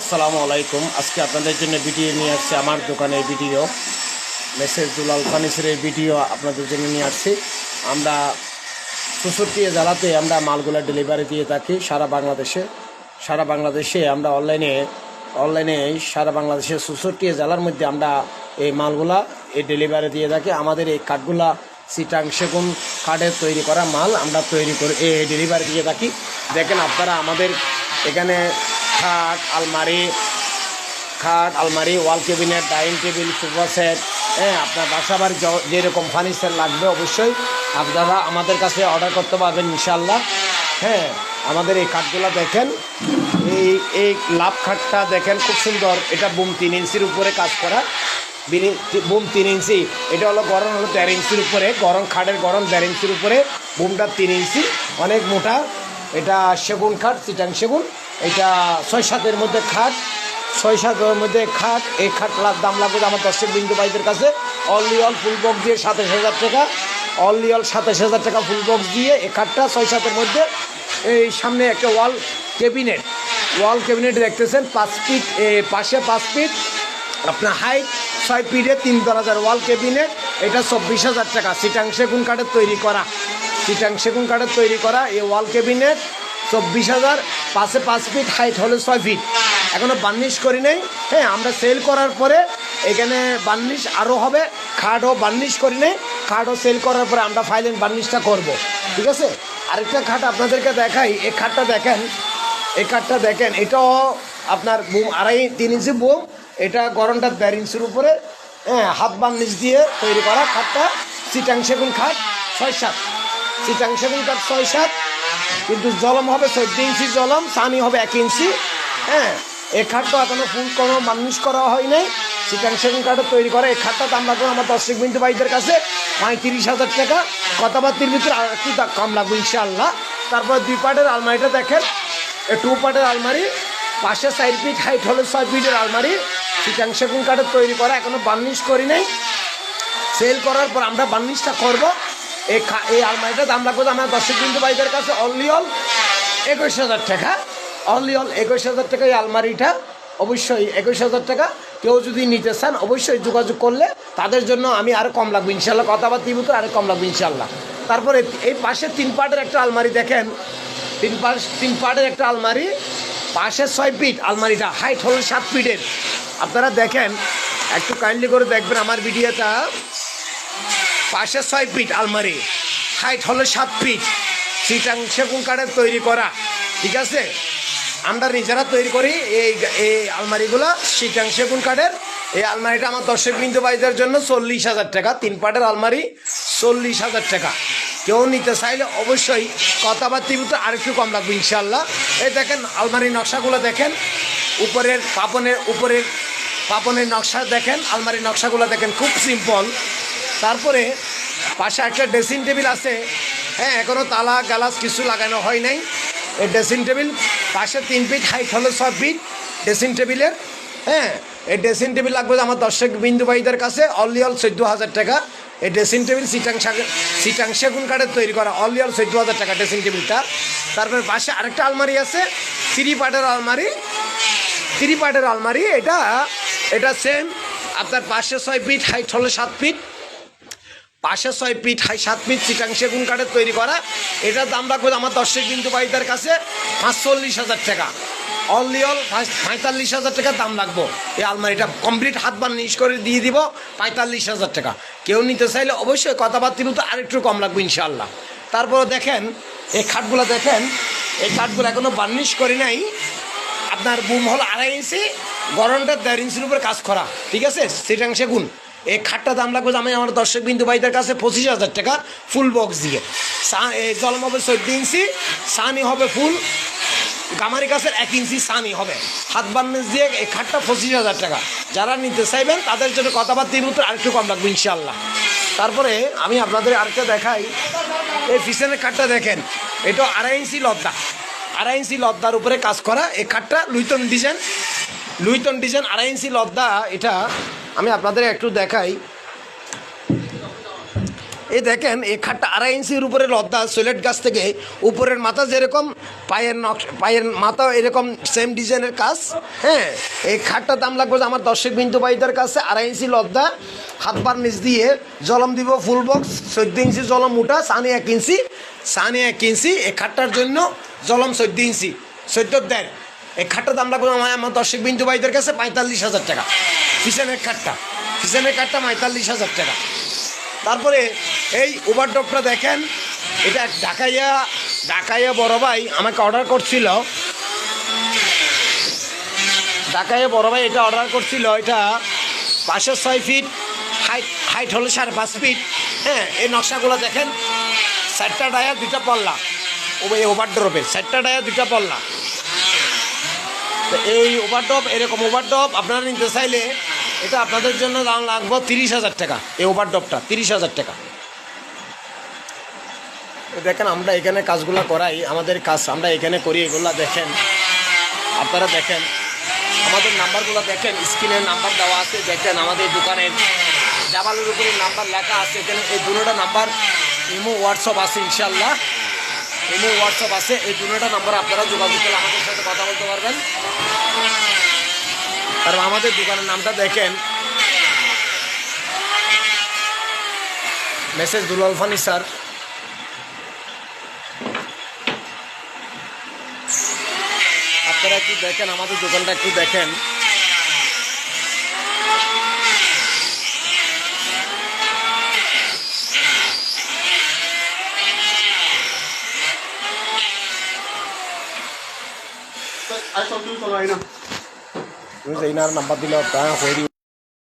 আসসালামু আলাইকুম। আজকে আপনাদের জন্য ভিডিও নিয়ে আসছি, আমার দোকানের ভিডিও, মেসেজ দুলাল ফার্নিচারের ভিডিও আপনাদের জন্য নিয়ে আসছি। আমরা ৬৪ জেলাতে আমরা মালগুলা ডেলিভারি দিয়ে থাকি সারা বাংলাদেশে আমরা অনলাইনে সারা বাংলাদেশের ৬৪ জেলার মধ্যে আমরা এই মালগুলা ডেলিভারি দিয়ে থাকি। আমাদের এই কাঠগুলা চিটাং সেগুন কাঠের তৈরি করা মাল আমরা তৈরি করে ডেলিভারি দিয়ে থাকি। দেখেন আপনারা আমাদের এখানে খাট আলমারি ওয়াল cabinet, dining table, sofa set, আপনার বাসাবাড়ি যেরকম ফার্নিচার লাগবে অবশ্যই আপনারা আমাদের কাছে অর্ডার করতে পারবেন ইনশাল্লাহ। আমাদের এই কাঠগুলা দেখেন, এই লাভ খাটটা দেখেন খুব সুন্দর। এটা বুম 3 ইঞ্চির উপরে কাজ করা, বুম 3 ইঞ্চি। এটা হলো গরম 1.5 ইঞ্চির উপরে, খাটের গরম 1.5 ইঞ্চির উপরে, বুমটা 3 ইঞ্চি, অনেক মোটা। এটা সেগুন কাঠ, চিটাং সেগুন। এটা 6-7-এর মধ্যে খাট, 6-7-এর মধ্যে খাট। এই খাটটার দাম লাগবে আমার দর্শক বিন্দু ভাইদের কাছে অনলি অল ফুল বক্স দিয়ে 27,000 টাকা, অনলি অল 27,000 টাকা ফুল বক্স দিয়ে এই খাটটা 6-7-এর মধ্যে। এই সামনে একটা ওয়াল ক্যাবিনেট দেখতেছেন, 5 ফিট, পাশে 5 ফিট, আপনার হাইট 6 ফিটে 3 দরজার ওয়াল ক্যাবিনেট। এটা 24,000 টাকা চিটাং সেগুন কাঠের তৈরি করা এই ওয়াল ক্যাবিনেট 24,000। পাশে 5 ফিট, হাইট হলে 6 ফিট। এখনও বার্নিশ করি নেই। আমরা সেল করার পরে এখানে বার্নিশ আরও হবে। খাটও বার্নিশ করি নেই, খাটও সেল করার পরে আমরা ফাইনাল বার্নিশটা করব, ঠিক আছে। আরেকটা খাট আপনাদেরকে দেখাই। এই খাটটা দেখেন, এটাও আপনার বুম 2.5-3 ইঞ্চি বুম। এটা গরমটা 1.5 ইঞ্চির উপরে, হাত বার্নিশ দিয়ে তৈরি করা খাটটা। চিটাং সেগুন খাট 6-7, চিটাং সেগুন কাঠ 6-7, কিন্তু জলম হবে 14 ইঞ্চি জলম, সানি হবে 1 ইঞ্চি। এই খাটটা এখনো ফুল কোনো বার্নিশ করা হয় নাই, চিটাং সেগুন কাঠে তৈরি করা। এই খাটটা দাম লাগবে আমার দর্শক বিন্দু ভাইদের কাছে 35,000 টাকা। কথাবার্তির ভিতরে আর একটু কম লাগবে ইনশাআল্লাহ। তারপর 2 পার্টের আলমারিটা দেখেন, 2 পার্টের আলমারি, পাশে 4 ফিট, হাইট হলে 6 ফিটের আলমারি, চিটাং সেগুন কাঠে তৈরি করা। এখনো বার্নিশ করি নাই, সেল করার পর আমরা বার্নিশটা করব। এই আলমারিটা দাম লাগবে আমার দর্শক বিন্দু ভাইদের কাছে অনলি অল 21,000 টাকা, অনলি অল 21,000 টাকা। এই আলমারিটা অবশ্যই 21,000 টাকা। কেউ যদি নিতে চান অবশ্যই যোগাযোগ করলে তাদের জন্য আমি আরও কম লাগবে ইনশাল্লাহ, কথাবার্তির ভিতরে আরও কম লাগবে ইনশাল্লাহ। তারপরে এই পাশে 3 পার্টের একটা আলমারি দেখেন, 3 পার্টের একটা আলমারি, পাশে 6 ফিট আলমারিটা, হাইট হল 7 ফিটের। আপনারা দেখেন, একটু কাইন্ডলি করে দেখবেন আমার ভিডিওটা। পাশে 6 ফিট আলমারি, হাইট হলো 7 ফিট, চিটাং সেগুন কাঠের তৈরি করা, ঠিক আছে। আমরা নিজেরা তৈরি করি এই আলমারিগুলো চিটাং সেগুন কাঠের। এই আলমারিটা আমার দর্শক বিন্দু ভাইদের জন্য 40,000 টাকা, 3 পার্টের আলমারি 40,000 টাকা। কেউ নিতে চাইলে অবশ্যই কথাবার্তির ভিতরে আরেকটু কম লাগবে ইনশাল্লাহ। এই দেখেন আলমারির নকশাগুলো দেখেন, উপরের পাপনের নকশা দেখেন, আলমারির নকশাগুলো দেখেন, খুব সিম্পল। তারপরে পাশে একটা ড্রেসিং টেবিল আছে, এখনও তালা গ্লাস কিছু লাগানো হয় নাই। এই ড্রেসিং টেবিল পাশে 3 ফিট, হাইট হলো 6 ফিট ড্রেসিং টেবিলের। এই ড্রেসিং টেবিল লাগবে আমার দর্শক বিন্দু ভাইদের কাছে অনলি অল 14,000 টাকা। এই ড্রেসিং টেবিল চিটাং সেগুন কাঠের তৈরি করা, অনলি অল 14,000 টাকা ড্রেসিং টেবিলটা। তারপরে পাশে আরেকটা আলমারি আছে, 3 পার্টের আলমারি। এটা সেম আপনার পাশে 6 ফিট, হাইট হলো 7 ফিট, পাশে 6 ফিট, 7 ফিট চিটাং সেগুন কাঠের তৈরি করা। এটার দাম রাখবো আমার দর্শক বিন্দু ভাইদের কাছে 45,000 টাকা, অনলি অল 45,000 টাকা দাম লাগবো। এই আলমারিটা কমপ্লিট হাত বার্নিশ করে দিয়ে দিব 45,000 টাকা। কেউ নিতে চাইলে অবশ্যই কথাবার্তির তো আরেকটু কম লাগবে ইনশাআল্লাহ। তারপরে দেখেন এই খাটগুলো দেখেন, এই খাটগুলো এখনও বার্নিশ করি নাই। আপনার বুম হলো 2.5 ইঞ্চি, গরমটা 1.5 ইঞ্চির উপরে কাজ করা, ঠিক আছে, চিটাং সেগুন। এই খাটটা দাম লাগবে আমি আমার দর্শক বিন্দু ভাইদের কাছে 25,000 টাকা ফুল বক্স দিয়ে। জলম হবে 14 ইঞ্চি, সানি হবে ফুল, গামারি গাছের 1 ইঞ্চি সানি হবে, হাত বার্নিশ দিয়ে। এই খাটটা 25,000 টাকা। যারা নিতে চাইবেন তাদের জন্য কথাবার্তির মতো আরেকটু কম লাগবে ইনশাল্লাহ। তারপরে আমি আপনাদের আরেকটা দেখাই। এই পিছনের খাটটা দেখেন, এটা 2.5 ইঞ্চি লদ্দা, 2.5 ইঞ্চি লদ্দার উপরে কাজ করা। এই খাটটা লুইটন ডিজাইন 2.5 ইঞ্চি লদ্দা। এটা আমি আপনাদের একটু দেখাই। এই দেখেন এই খাটটা 2.5 ইঞ্চির উপরে লদ্দা সোলেট গাছ থেকে উপরের মাথা যেরকম পায়ের মাথাও এরকম সেম ডিজাইনের কাজ। হ্যাঁ, এই খাটটার দাম লাগবে যে আমার দর্শক বিন্দু ভাইদের কাছে 2.5 ইঞ্চি লদ্দা, হাত বার নিচ দিয়ে জলম দিব ফুল বক্স, 14 ইঞ্চি জলম উঠা, সানি 1 ইঞ্চি, সানি 1 ইঞ্চি। এই খাটটার জন্য জলম 14 ইঞ্চি, 14 দেন। এই খাটটার দাম লাগবে আমার দর্শক বিন্দু ভাইদের কাছে 45,000 টাকা। পিছনের খাটটা 45,000 টাকা। তারপরে এই ওভারড্রপটা দেখেন, এটা ঢাকাইয়া বড় ভাই আমাকে অর্ডার করছিল, এটা অর্ডার করছিল। এটা 506 ফিট হাইট হলো 5.5 ফিট। হ্যাঁ, এই নকশাগুলো দেখেন, 4টা ডায়া 2টা পল্লা, ওভারড্রপের 4টা ডায়া 2টা পল্লা। তো এই ওভারড্রপ, এরকম ওভারড্রপ আপনারা নিতে চাইলে এটা আপনাদের জন্য দাম লাগবে 30,000 টাকা। এই ওভারড্রপটা 30,000 টাকা। দেখেন আমরা এখানে কাজগুলো করাই, আমাদের কাজ আমরা এখানে করি, এগুলা দেখেন আপনারা। দেখেন আমাদের নাম্বারগুলো দেখেন, স্ক্রিনের নাম্বার দেওয়া আছে। দেখেন আমাদের দোকানের জাবালের উপরে নাম্বার লেখা আছে। এখানে এই দুটোটা নাম্বার ইমো হোয়াটসঅ্যাপ আছে, ইনশাল্লাহ ইমো হোয়াটসঅ্যাপ আছে। এই দুটোটা নাম্বার আপনারা যোগাযোগ করে আমাদের সাথে কথা বলতে পারবেন। আর আমাদের দোকানের নামটা দেখেন, মেসেজ দুলাল ফার্নিচার। আপনারা একটু দেখেন আমাদের দোকানটা, একটু দেখেন। নাম্বার দিলে